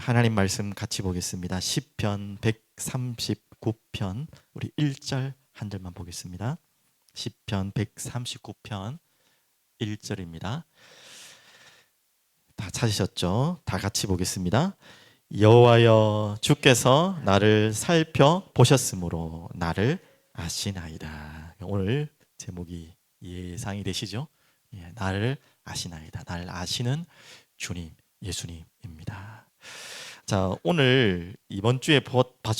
하나님 말씀 같이 보겠습니다. 시편 139편 우리 1절 한 절만 보겠습니다. 시편 139편 1절입니다. 다 찾으셨죠? 다 같이 보겠습니다. 여호와여 주께서 나를 살펴보셨으므로 나를 아시나이다. 오늘 제목이 예상이 되시죠? 나를 아시나이다. 나를 아시는 주님 예수님입니다. 자, 오늘 이번 주에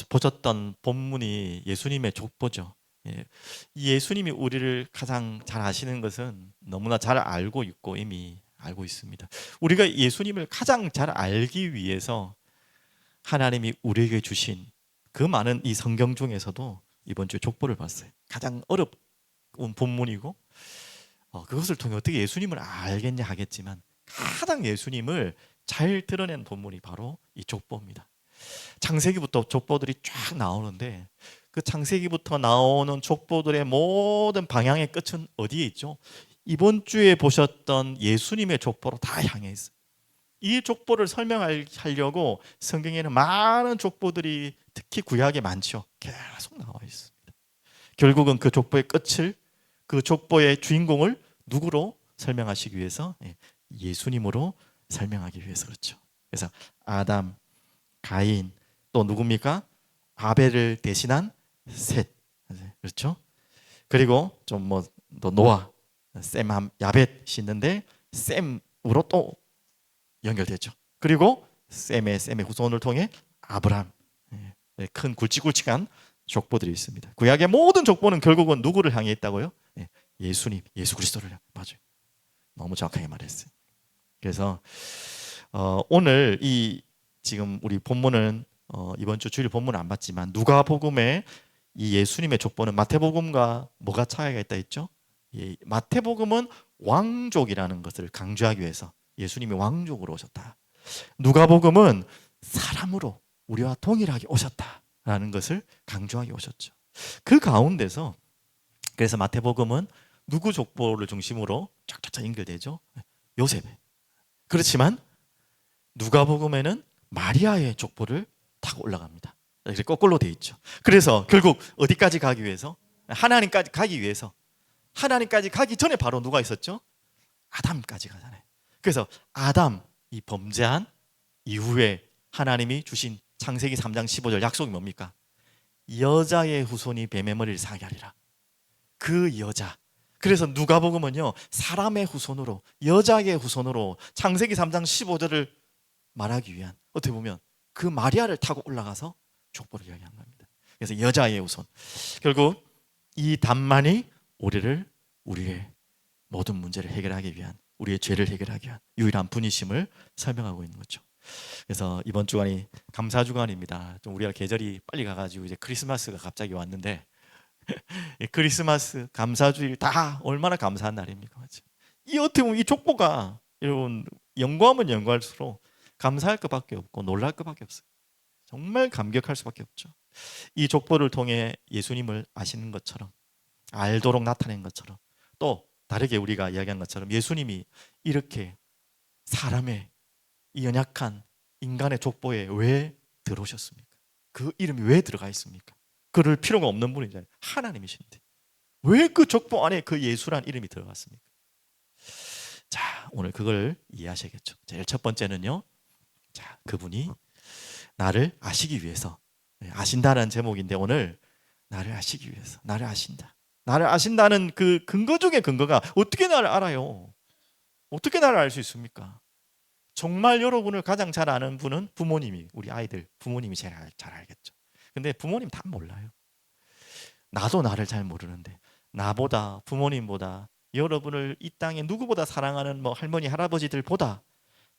보셨던 본문이 예수님의 족보죠. 예수님이 우리를 가장 잘 아시는 것은 너무나 잘 알고 있고 이미 알고 있습니다. 우리가 예수님을 가장 잘 알기 위해서 하나님이 우리에게 주신 그 많은 이 성경 중에서도 이번 주에 족보를 봤어요. 가장 어려운 본문이고 그것을 통해 어떻게 예수님을 알겠냐 하겠지만 가장 예수님을 잘 드러낸 본문이 바로 이 족보입니다. 창세기부터 족보들이 쫙 나오는데 그 창세기부터 나오는 족보들의 모든 방향의 끝은 어디에 있죠? 이번 주에 보셨던 예수님의 족보로 다 향해 있어요. 이 족보를 설명하려고 성경에는 많은 족보들이 특히 구약에 많죠. 계속 나와 있습니다. 결국은 그 족보의 끝을, 그 족보의 주인공을 누구로 설명하시기 위해서? 예수님으로 설명하기 위해서 그렇죠. 그래서 아담, 가인, 또 누굽니까? 아벨을 대신한 셋, 그렇죠? 그리고 좀 또 노아, 셈, 야벳이 있는데 셈으로 또 연결되죠. 그리고 셈의 후손을 통해 아브람, 큰 굵직굵직한 족보들이 있습니다. 구약의 모든 족보는 결국은 누구를 향해 있다고요? 예수님, 예수 그리스도를 향해. 맞아요. 너무 정확하게 말했어요. 그래서 오늘 지금 우리 본문은 이번 주 주일 본문은 안 봤지만 누가복음의 이 예수님의 족보는 마태복음과 뭐가 차이가 있다 했죠? 마태복음은 왕족이라는 것을 강조하기 위해서 예수님이 왕족으로 오셨다. 누가복음은 사람으로 우리와 동일하게 오셨다라는 것을 강조하기 오셨죠. 그 가운데서 그래서 마태복음은 누구 족보를 중심으로 쫙쫙 연결되죠? 요셉. 그렇지만 누가복음에는 마리아의 족보를 타고 올라갑니다. 이렇게 거꾸로 돼 있죠. 그래서 결국 어디까지 가기 위해서? 하나님까지 가기 위해서. 하나님까지 가기 전에 바로 누가 있었죠? 아담까지 가잖아요. 그래서 아담, 이 범죄한 이후에 하나님이 주신 창세기 3장 15절 약속이 뭡니까? 여자의 후손이 뱀의 머리를 상하게 하리라. 그 여자. 그래서 누가복음은요, 사람의 후손으로, 여자의 후손으로 창세기 3장 15절을 말하기 위한, 어떻게 보면 그 마리아를 타고 올라가서 족보를 이야기한 겁니다. 그래서 여자의 후손. 결국 이 답만이 우리의 모든 문제를 해결하기 위한, 우리의 죄를 해결하기 위한 유일한 분이심을 설명하고 있는 거죠. 그래서 이번 주간이 감사주간입니다. 좀 우리가 계절이 빨리 가가지고 이제 크리스마스가 갑자기 왔는데 크리스마스, 감사주일 다 얼마나 감사한 날입니까? 맞죠? 이 어떻게 보면 이 족보가 여러분 연구하면 연구할수록 감사할 것밖에 없고 놀랄 것밖에 없어요. 정말 감격할 수밖에 없죠. 이 족보를 통해 예수님을 아시는 것처럼 알도록 나타낸 것처럼 또 다르게 우리가 이야기한 것처럼 예수님이 이렇게 사람의 이 연약한 인간의 족보에 왜 들어오셨습니까? 그 이름이 왜 들어가 있습니까? 그럴 필요가 없는 분이잖아요. 하나님이신데 왜 그 족보 안에 그 예수란 이름이 들어갔습니까? 자, 오늘 그걸 이해하셔야겠죠. 제일 첫 번째는요, 자, 그분이 나를 아시기 위해서, 아신다는 제목인데 오늘 나를 아시기 위해서, 나를 아신다. 나를 아신다는 그 근거 중에 근거가 어떻게 나를 알아요? 어떻게 나를 알 수 있습니까? 정말 여러분을 가장 잘 아는 분은 부모님이, 우리 아이들 부모님이 제일 잘 알겠죠. 근데 부모님 다 몰라요. 나도 나를 잘 모르는데 나보다, 부모님보다, 여러분을 이 땅에 누구보다 사랑하는 할머니 할아버지들보다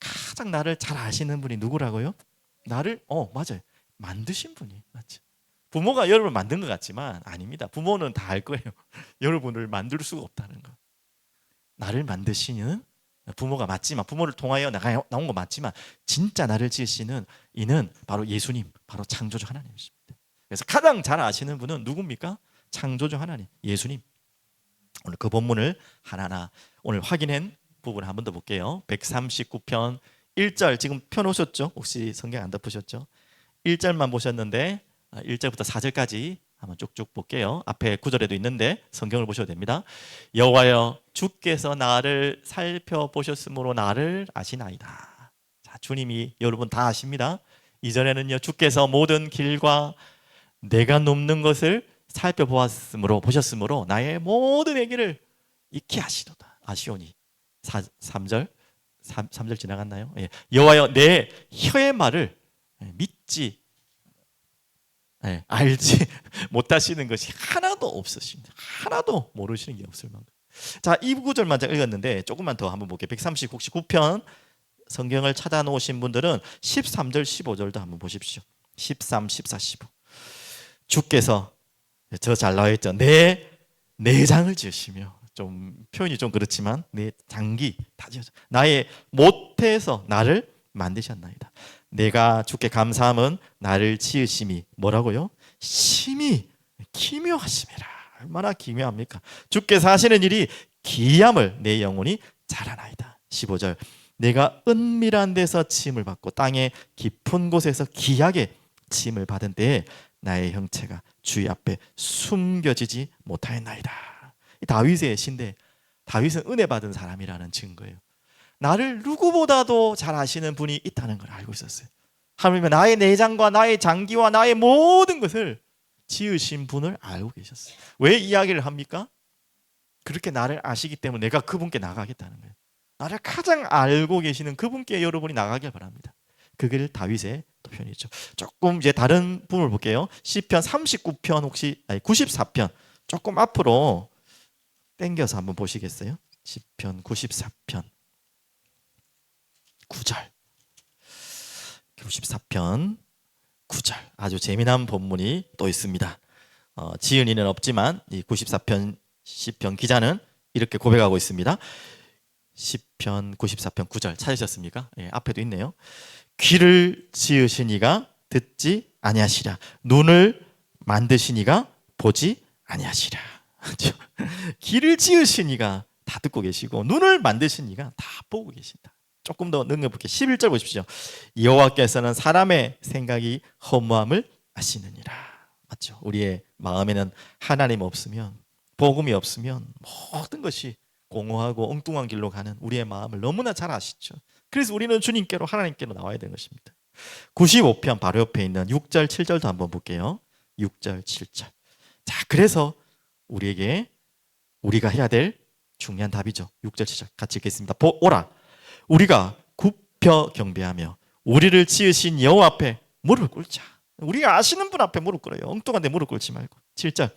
가장 나를 잘 아시는 분이 누구라고요? 나를 맞아요. 만드신 분이 맞죠. 부모가 여러분을 만든 것 같지만 아닙니다. 부모는 다 알 거예요. 여러분을 만들 수가 없다는 거. 나를 만드시는 부모가 맞지만, 부모를 통하여 나온 거 맞지만 진짜 나를 지으시는 이는 바로 예수님, 바로 창조주 하나님이십니다. 그래서 가장 잘 아시는 분은 누굽니까? 창조주 하나님, 예수님. 오늘 그 본문을 하나하나 오늘 확인한 부분을 한 번 더 볼게요. 139편 1절 지금 펴놓으셨죠? 혹시 성경 안 덮으셨죠? 1절만 보셨는데 1절부터 4절까지 한번 쭉쭉 볼게요. 앞에 9절에도 있는데 성경을 보셔도 됩니다. 여호와여 주께서 나를 살펴보셨으므로 나를 아시나이다. 자, 주님이 여러분 다 아십니다. 이전에는요 주께서 모든 길과 내가 눕는 것을 살펴보았으므로 보셨으므로 나의 모든 얘기를 익히 아시도다. 아시오니 3절 3절 지나갔나요? 예. 여호와여 내 혀의 말을 믿지 알지 못하시는 것이 하나도 없으십니다. 하나도 모르시는 게 없을 만큼. 자, 이 구절만 읽었는데 조금만 더 한번 볼게요. 139편 성경을 찾아 놓으신 분들은 13절 15절도 한번 보십시오. 13, 14, 15 주께서 저 잘 나와 있죠. 내 내장을 지으시며 좀 표현이 좀 그렇지만 내 장기 다 지으셔 나의 모태에서 나를 만드셨나이다. 내가 주께 감사함은 나를 지으심이 뭐라고요? 심히 기묘하심이라. 얼마나 기묘합니까? 주께서 하시는 일이 기함을 내 영혼이 자라나이다. 15절 내가 은밀한 데서 지음을 받고 땅의 깊은 곳에서 기하게 지음을 받은 때에 나의 형체가 주의 앞에 숨겨지지 못하였나이다. 다윗의 시인데 다윗은 은혜 받은 사람이라는 증거예요. 나를 누구보다도 잘 아시는 분이 있다는 걸 알고 있었어요. 하물며 나의 내장과 나의 장기와 나의 모든 것을 지으신 분을 알고 계셨어요. 왜 이야기를 합니까? 그렇게 나를 아시기 때문에 내가 그분께 나가겠다는 거예요. 나를 가장 알고 계시는 그분께 여러분이 나가길 바랍니다. 그게 다윗의 표현이죠. 조금 이제 다른 부분을 볼게요. 시편 39편 혹시 94편 조금 앞으로 당겨서 한번 보시겠어요? 시편 94편 9절 94편 9절 아주 재미난 본문이 또 있습니다. 지은이는 없지만 이 94편 시편 기자는 이렇게 고백하고 있습니다. 시편 94편 9절 찾으셨습니까? 예, 앞에도 있네요. 귀를 지으시니가 듣지 아니하시랴 눈을 만드시니가 보지 아니하시랴. 귀를 지으시니가 다 듣고 계시고 눈을 만드시니가 다 보고 계신다. 조금 더 능력있게 11절 보십시오. 여호와께서는 사람의 생각이 허무함을 아시느니라. 맞죠? 우리의 마음에는 하나님 없으면 복음이 없으면 모든 것이 공허하고 엉뚱한 길로 가는 우리의 마음을 너무나 잘 아시죠. 그래서 우리는 주님께로 하나님께로 나와야 되는 것입니다. 95편 바로 옆에 있는 6절 7절도 한번 볼게요. 6절 7절. 자, 그래서 우리가 해야 될 중요한 답이죠. 6절 7절 같이 읽겠습니다. 오라 우리가 굽혀 경배하며 우리를 지으신 여호와 앞에 무릎을 꿇자. 우리가 아시는 분 앞에 무릎 꿇어요. 엉뚱한 데 무릎 꿇지 말고. 7절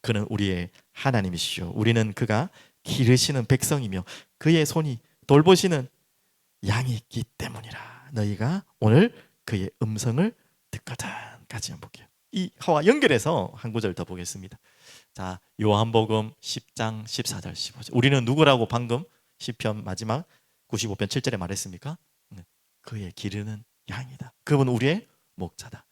그는 우리의 하나님이시오. 우리는 그가 기르시는 백성이며 그의 손이 돌보시는 양이 있기 때문이라. 너희가 오늘 그의 음성을 듣거든. 까지 한번 볼게요. 이 하와 연결해서 한 구절 더 보겠습니다. 자, 요한복음 10장 14절 15절 우리는 누구라고 방금 시편 마지막 95편 7절에 말했습니까? 그의 기르는 양이다. 그분 우리의 목자다.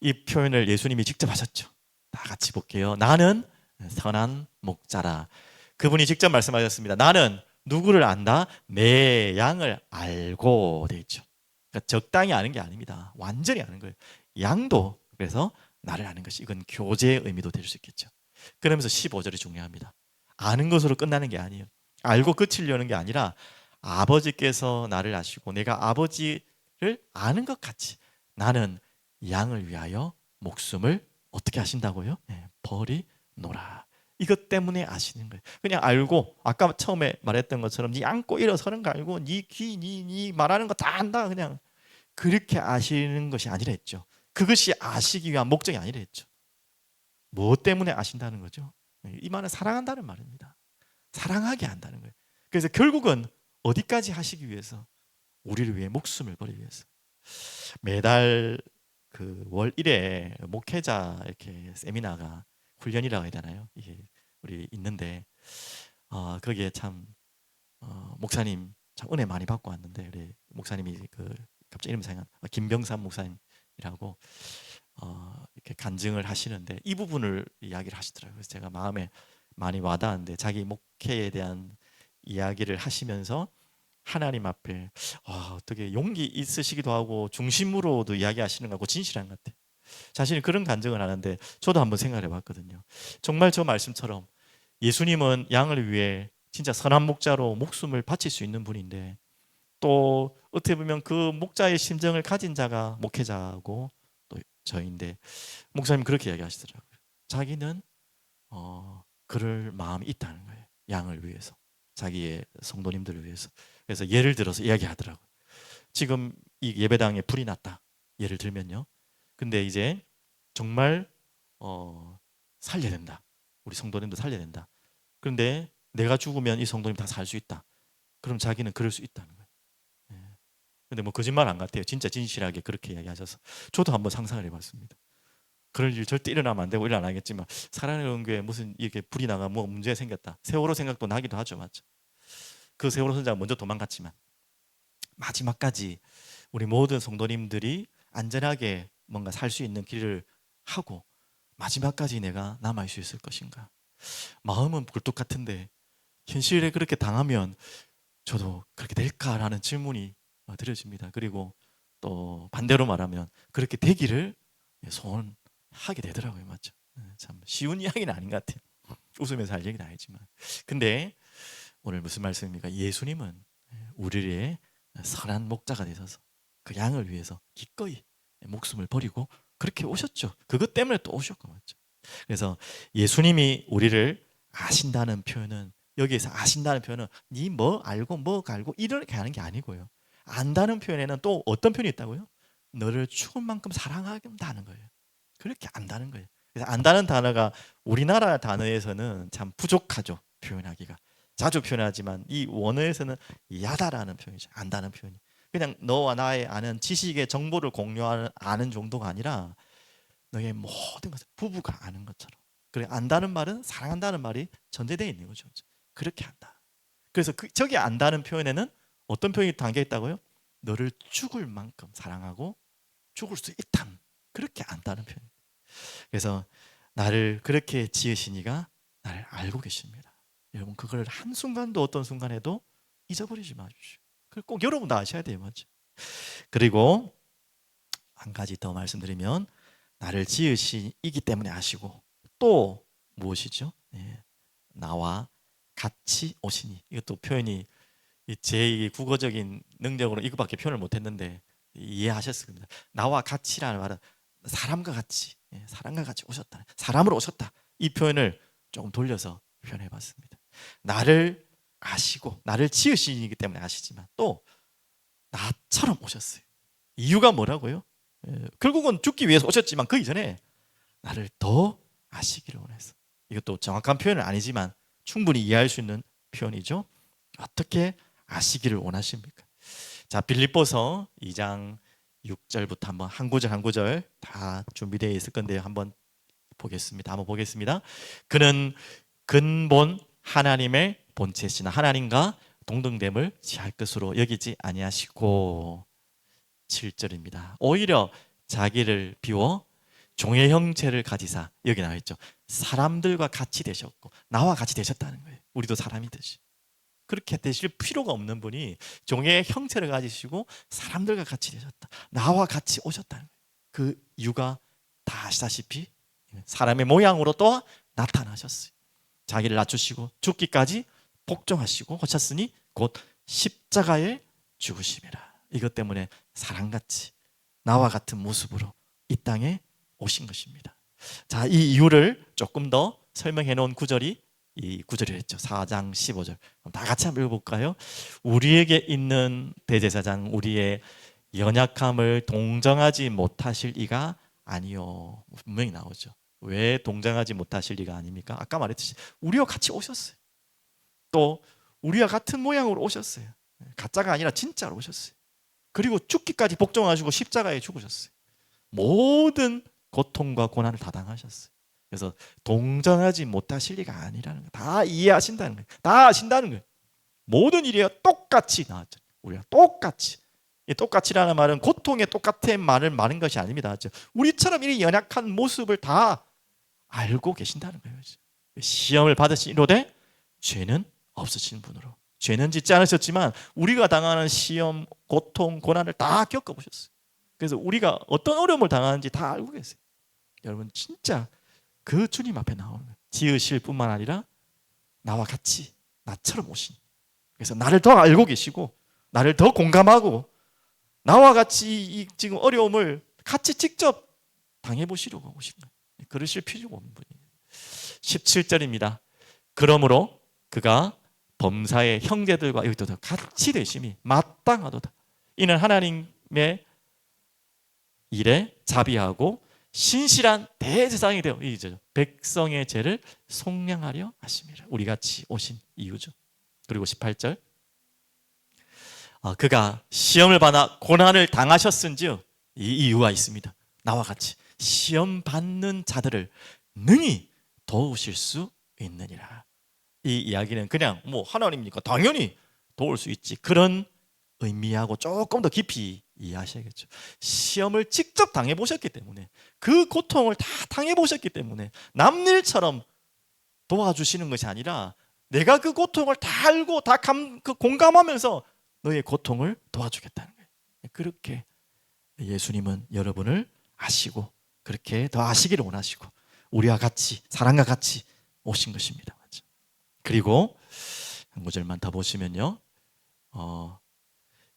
이 표현을 예수님이 직접 하셨죠. 다 같이 볼게요. 나는 선한 목자라. 그분이 직접 말씀하셨습니다. 나는 누구를 안다? 내 양을 알고 돼 있죠. 그러니까 적당히 아는 게 아닙니다. 완전히 아는 거예요. 양도 그래서 나를 아는 것이 이건 교제의 의미도 될 수 있겠죠. 그러면서 15절이 중요합니다. 아는 것으로 끝나는 게 아니에요. 알고 그치려는 게 아니라 아버지께서 나를 아시고 내가 아버지를 아는 것 같이 나는 양을 위하여 목숨을 어떻게 하신다고요? 버리노라. 이것 때문에 아시는 거예요. 그냥 알고 아까 처음에 말했던 것처럼 네 안고 일어서는 거 알고 네 귀, 네 말하는 거 다 안다 그냥 그렇게 아시는 것이 아니라 했죠. 그것이 아시기 위한 목적이 아니라 했죠. 무엇 때문에 아신다는 거죠? 이 말은 사랑한다는 말입니다. 사랑하게 한다는 거예요. 그래서 결국은 어디까지 하시기 위해서? 우리를 위해 목숨을 버리기 위해서. 매달 그 월 1회 목회자 이렇게 세미나가 훈련이라고 해야 되나요? 이게 우리 있는데 거기에 참 목사님 참 은혜 많이 받고 왔는데 우리 목사님이 그 갑자기 이름 생각 김병삼 목사님이라고 이렇게 간증을 하시는데 이 부분을 이야기를 하시더라고요. 그래서 제가 마음에 많이 와닿았는데 자기 목회에 대한 이야기를 하시면서 하나님 앞에 어떻게 용기 있으시기도 하고 중심으로도 이야기하시는 것 같고 진실한 것 같아요. 자신이 그런 간증을 하는데 저도 한번 생각해 봤거든요. 정말 저 말씀처럼 예수님은 양을 위해 진짜 선한 목자로 목숨을 바칠 수 있는 분인데, 또 어떻게 보면 그 목자의 심정을 가진 자가 목회자고 또 저인데, 목사님 그렇게 이야기하시더라고요. 자기는 그럴 마음이 있다는 거예요. 양을 위해서, 자기의 성도님들을 위해서. 그래서 예를 들어서 이야기하더라고요. 지금 이 예배당에 불이 났다, 예를 들면요. 근데 이제 정말 살려야 된다, 우리 성도님도 살려야 된다. 그런데 내가 죽으면 이 성도님 다 살 수 있다. 그럼 자기는 그럴 수 있다는 거예요. 예. 근데 뭐 거짓말 안 같아요. 진짜 진실하게 그렇게 이야기하셔서 저도 한번 상상을 해봤습니다. 그럴 일 절대 일어나면 안 되고 일 안 하겠지만, 사랑의 연교에 무슨 이렇게 불이 나가 뭐 문제가 생겼다, 세월호 생각도 나기도 하죠, 맞죠? 그 세월호 선자가 먼저 도망갔지만 마지막까지 우리 모든 성도님들이 안전하게 뭔가 살 수 있는 길을 하고 마지막까지 내가 남아 있을 수 있을 것인가. 마음은 굴뚝 같은데 현실에 그렇게 당하면 저도 그렇게 될까라는 질문이 드려집니다. 그리고 또 반대로 말하면 그렇게 되기를 소원하게 되더라고요. 맞죠? 참 쉬운 이야기는 아닌 것 같아요. 웃으면서 할 얘기는 아니지만. 근데 오늘 무슨 말씀입니까? 예수님은 우리의 선한 목자가 되셔서 그 양을 위해서 기꺼이 목숨을 버리고 그렇게 오셨죠. 그것 때문에 또 오셨고, 맞죠? 그래서 예수님이 우리를 아신다는 표현은, 여기에서 아신다는 표현은 니 뭐 알고 뭐 알고 이렇게 하는 게 아니고요. 안다는 표현에는 또 어떤 표현이 있다고요? 너를 죽을 만큼 사랑한다는 거예요. 그렇게 안다는 거예요. 그래서 안다는 단어가 우리나라 단어에서는 참 부족하죠, 표현하기가. 자주 표현하지만 이 원어에서는 야다라는 표현이죠. 안다는 표현이. 그냥 너와 나의 아는 지식의 정보를 공유하는 아는 정도가 아니라 너의 모든 것을 부부가 아는 것처럼. 그래, 안다는 말은 사랑한다는 말이 전제되어 있는 거죠. 그렇게 안다. 그래서 저기 안다는 표현에는 어떤 표현이 담겨 있다고요? 너를 죽을 만큼 사랑하고 죽을 수 있다는, 그렇게 안다는 표현. 그래서 나를 그렇게 지으시니가 나를 알고 계십니다. 여러분 그걸 한순간도 어떤 순간에도 잊어버리지 마십시오. 그걸 꼭 여러분도 아셔야 돼요. 맞죠? 그리고 한 가지 더 말씀드리면, 나를 지으시기 때문에 아시고 또 무엇이죠? 나와 같이 오시니. 이것도 표현이 제 국어적인 능력으로 이것밖에 표현을 못했는데 이해하셨습니다. 나와 같이라는 말은 사람과 같이, 사람과 같이 오셨다, 사람으로 오셨다, 이 표현을 조금 돌려서 표현해봤습니다. 나를 아시고 나를 지으시기 때문에 아시지만 또 나처럼 오셨어요. 이유가 뭐라고요? 결국은 죽기 위해서 오셨지만 그 이전에 나를 더 아시기를 원해서. 이것도 정확한 표현은 아니지만 충분히 이해할 수 있는 표현이죠. 어떻게 아시기를 원하십니까? 자, 빌립보서 2장 6절부터 한번 한 구절 한 구절 다 준비되어 있을 건데요. 한번 보겠습니다. 한번 보겠습니다. 그는 근본 하나님의 본체시나 하나님과 동등됨을 취할 것으로 여기지 아니하시고, 7절입니다. 오히려 자기를 비워 종의 형체를 가지사, 여기 나와 있죠. 사람들과 같이 되셨고 나와 같이 되셨다는 거예요. 우리도 사람이듯이. 그렇게 되실 필요가 없는 분이 종의 형체를 가지시고 사람들과 같이 되셨다, 나와 같이 오셨다는 거예요. 그 이유가 다 아시다시피 사람의 모양으로 또 나타나셨어요. 자기를 낮추시고 죽기까지 복종하시고 오셨으니 곧 십자가에 죽으심이라. 이것 때문에 사람같이 나와 같은 모습으로 이 땅에 오신 것입니다. 자, 이 이유를 조금 더 설명해 놓은 구절이 이 구절이었죠. 4장 15절. 다 같이 한번 읽어볼까요? 우리에게 있는 대제사장 우리의 연약함을 동정하지 못하실 이가 아니요. 분명히 나오죠. 왜 동정하지 못하실 리가 아닙니까? 아까 말했듯이 우리와 같이 오셨어요. 또 우리와 같은 모양으로 오셨어요. 가짜가 아니라 진짜로 오셨어요. 그리고 죽기까지 복종하시고 십자가에 죽으셨어요. 모든 고통과 고난을 다 당하셨어요. 그래서 동정하지 못하실 리가 아니라는 거예요. 다 이해하신다는 거예요. 다 아신다는 거예요. 모든 일이 똑같이 나왔죠. 우리가 똑같이. 이 똑같이라는 말은 고통의 똑같은 말을 말한 것이 아닙니다. 우리처럼 이 연약한 모습을 다 알고 계신다는 거예요. 시험을 받으시노되 죄는 없으신 분으로 죄는 짓지 않으셨지만 우리가 당하는 시험, 고통, 고난을 다 겪어보셨어요. 그래서 우리가 어떤 어려움을 당하는지 다 알고 계세요. 여러분 진짜 그 주님 앞에 나오는 거예요. 지으실 뿐만 아니라 나와 같이 나처럼 오신, 그래서 나를 더 알고 계시고 나를 더 공감하고 나와 같이 이 지금 어려움을 같이 직접 당해보시려고 오신 거예요. 그러실 필요가 없는 분이에요. 17절입니다. 그러므로 그가 범사의 형제들과 여기도 같이 되심이 마땅하도다. 이는 하나님의 일에 자비하고 신실한 대제사장이 되어 이제 백성의 죄를 속량하려 하심이라. 우리 같이 오신 이유죠. 그리고 18절 그가 시험을 받아 고난을 당하셨은지요. 이 이유가 있습니다. 나와 같이 시험 받는 자들을 능히 도우실 수 있느니라. 이 이야기는 그냥 뭐 하나님이니까 당연히 도울 수 있지, 그런 의미하고 조금 더 깊이 이해하셔야겠죠. 시험을 직접 당해보셨기 때문에, 그 고통을 다 당해보셨기 때문에 남일처럼 도와주시는 것이 아니라 내가 그 고통을 다 알고 다 공감하면서 너의 고통을 도와주겠다는 거예요. 그렇게 예수님은 여러분을 아시고 그렇게 더 아시기를 원하시고 우리와 같이 사랑과 같이 오신 것입니다. 그리고 한 구절만 더 보시면요,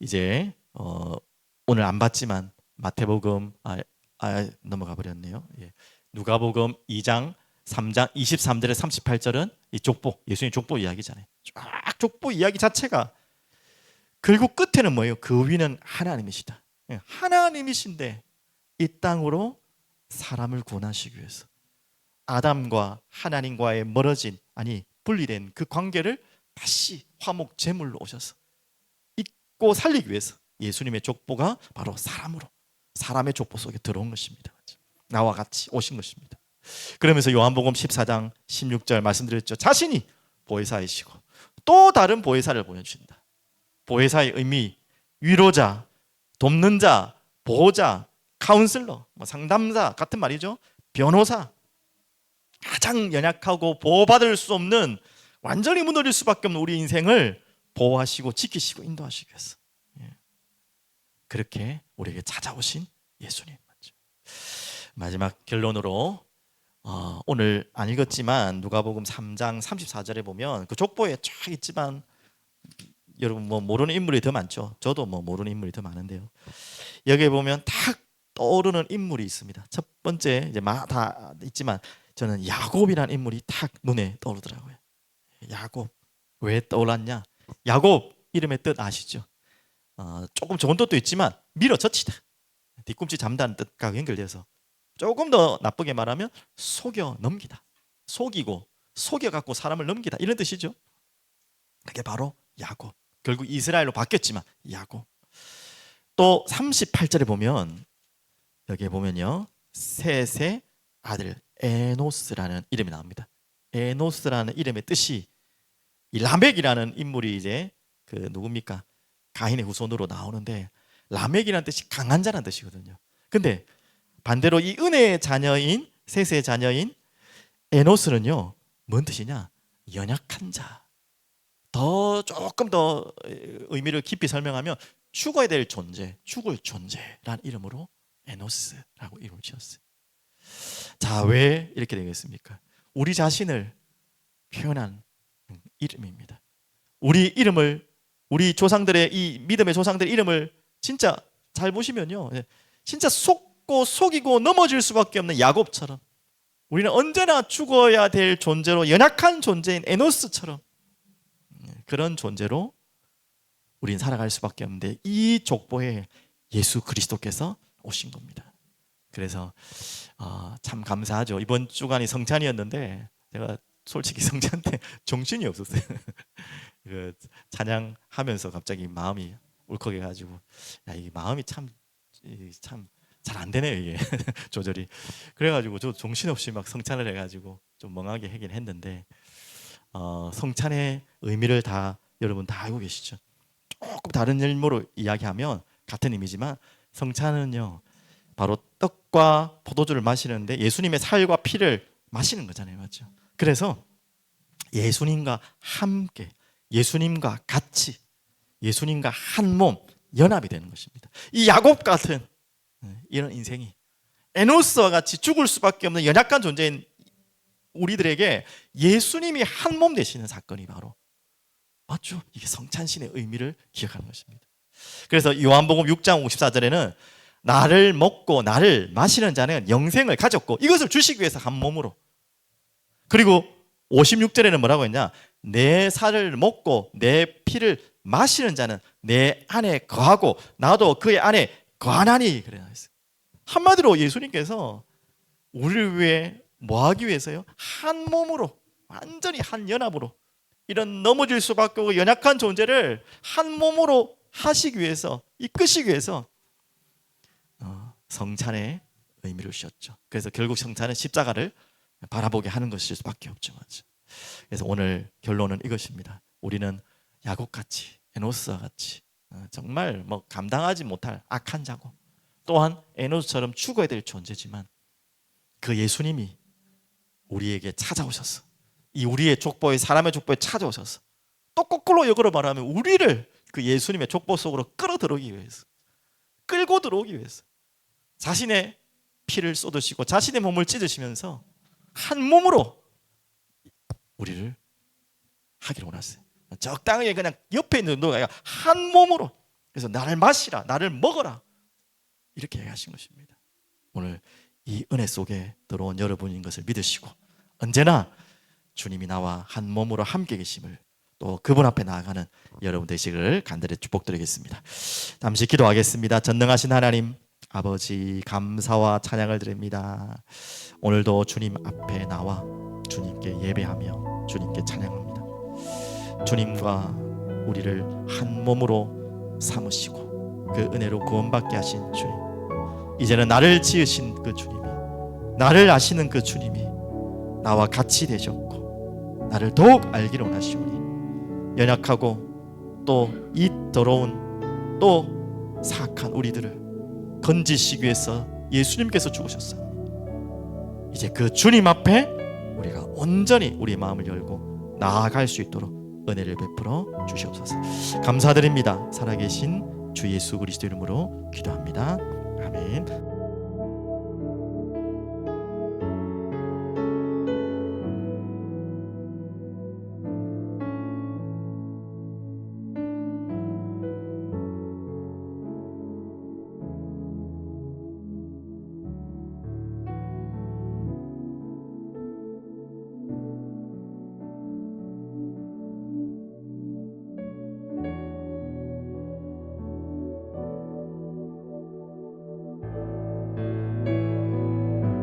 이제 오늘 안 봤지만 마태복음 넘어가 버렸네요. 예. 누가복음 2장 3장 23절에 38절은 이 족보, 예수님 족보 이야기잖아요. 쫙 족보 이야기 자체가 결국 끝에는 뭐예요? 그 위는 하나님이시다. 하나님이신데 이 땅으로 사람을 구원하시기 위해서 아담과 하나님과의 멀어진, 분리된 그 관계를 다시 화목 제물로 오셔서 잊고 살리기 위해서 예수님의 족보가 바로 사람으로, 사람의 족보 속에 들어온 것입니다. 나와 같이 오신 것입니다. 그러면서 요한복음 14장 16절 말씀드렸죠. 자신이 보혜사이시고 또 다른 보혜사를 보내주신다. 보혜사의 의미, 위로자, 돕는 자, 보호자, 카운슬러, 상담사 같은 말이죠. 변호사, 가장 연약하고 보호받을 수 없는, 완전히 무너질 수밖에 없는 우리 인생을 보호하시고 지키시고 인도하시기 위해서 그렇게 우리에게 찾아오신 예수님. 마지막 결론으로 오늘 안 읽었지만 누가복음 3장 34절에 보면 그 족보에 쫙 있지만 여러분 뭐 모르는 인물이 더 많죠. 저도 뭐 모르는 인물이 더 많은데요. 여기에 보면 탁 떠오르는 인물이 있습니다. 첫 번째 이제 다 있지만 저는 야곱이라는 인물이 탁 눈에 떠오르더라고요. 야곱. 왜 떠올랐냐? 야곱 이름의 뜻 아시죠? 조금 좋은 뜻도 있지만 밀어젖히다, 뒤꿈치 잠다는 뜻과 연결돼서 조금 더 나쁘게 말하면 속여 넘기다, 속이고 속여갖고 사람을 넘기다, 이런 뜻이죠. 그게 바로 야곱. 결국 이스라엘로 바뀌었지만 야곱. 또 38절에 보면 여기에 보면요, 셋의 아들 에노스라는 이름이 나옵니다. 에노스라는 이름의 뜻이 이 라멕이라는 인물이 이제 그 누굽니까? 가인의 후손으로 나오는데 라멕이라는 뜻이 강한 자라는 뜻이거든요. 근데 반대로 이 은혜의 자녀인, 셋의 자녀인 에노스는요, 뭔 뜻이냐? 연약한 자. 조금 더 의미를 깊이 설명하면 죽어야 될 존재, 죽을 존재라는 이름으로 에노스라고 이름을 지었어요. 자, 왜 이렇게 되겠습니까? 우리 자신을 표현한 이름입니다. 우리 조상들의, 이 믿음의 조상들의 이름을 진짜 잘 보시면요, 진짜 속고 속이고 넘어질 수밖에 없는 야곱처럼, 우리는 언제나 죽어야 될 존재로, 연약한 존재인 에노스처럼 그런 존재로 우린 살아갈 수밖에 없는데 이 족보에 예수 그리스도께서 오신 겁니다. 그래서 참 감사하죠. 이번 주간이 성찬이었는데 제가 솔직히 성찬 때 정신이 없었어요. 그 찬양하면서 갑자기 마음이 울컥해가지고, 이 마음이 참 잘 안 되네요, 이게 조절이. 그래가지고 저 정신없이 막 성찬을 해가지고 좀 멍하게 하긴 했는데, 성찬의 의미를 여러분 다 알고 계시죠? 조금 다른 의미로 이야기하면 같은 의미지만 성찬은요, 바로 떡과 포도주를 마시는데 예수님의 살과 피를 마시는 거잖아요, 맞죠? 그래서 예수님과 함께 예수님과 같이, 예수님과 한 몸 연합이 되는 것입니다. 이 야곱 같은 이런 인생이 에노스와 같이 죽을 수밖에 없는 연약한 존재인 우리들에게 예수님이 한 몸 되시는 사건이 바로 맞죠? 이게 성찬신의 의미를 기억하는 것입니다. 그래서 요한복음 6장 54절에는 나를 먹고 나를 마시는 자는 영생을 가졌고 이것을 주시기 위해서 한 몸으로, 그리고 56절에는 뭐라고 했냐? 내 살을 먹고 내 피를 마시는 자는 내 안에 거하고 나도 그의 안에 거하나니. 그래요. 한마디로 예수님께서 우리를 위해 뭐 하기 위해서요? 한 몸으로, 완전히 한 연합으로, 이런 넘어질 수밖에 없고 연약한 존재를 한 몸으로 하시기 위해서, 이끄시기 위해서 성찬의 의미를 주셨죠. 그래서 결국 성찬은 십자가를 바라보게 하는 것일 수밖에 없죠. 그래서 오늘 결론은 이것입니다. 우리는 야곱같이, 에노스와 같이 정말 뭐 감당하지 못할 악한 자고, 또한 에노스처럼 죽어야 될 존재지만 그 예수님이 우리에게 찾아오셔서, 이 우리의 족보에, 사람의 족보에 찾아오셔서 또 거꾸로 역으로 말하면 우리를 그 예수님의 족보 속으로 끌어들어오기 위해서, 끌고 들어오기 위해서 자신의 피를 쏟으시고 자신의 몸을 찢으시면서 한 몸으로 우리를 하기를 원하세요. 적당하게 그냥 옆에 있는 너가 한 몸으로, 그래서 나를 마시라, 나를 먹어라, 이렇게 얘기하신 것입니다. 오늘 이 은혜 속에 들어온 여러분인 것을 믿으시고 언제나 주님이 나와 한 몸으로 함께 계심을, 또 그분 앞에 나아가는 여러분 되시기를 간절히 축복드리겠습니다. 잠시 기도하겠습니다. 전능하신 하나님 아버지, 감사와 찬양을 드립니다. 오늘도 주님 앞에 나와 주님께 예배하며 주님께 찬양합니다. 주님과 우리를 한 몸으로 삼으시고 그 은혜로 구원받게 하신 주님, 이제는 나를 지으신 그 주님이, 나를 아시는 그 주님이 나와 같이 되셨고 나를 더욱 알기를 원하시오니 연약하고 또 이 더러운 또 사악한 우리들을 건지시기 위해서 예수님께서 죽으셨어요. 이제 그 주님 앞에 우리가 온전히 우리의 마음을 열고 나아갈 수 있도록 은혜를 베풀어 주시옵소서. 감사드립니다. 살아계신 주 예수 그리스도 이름으로 기도합니다. 아멘.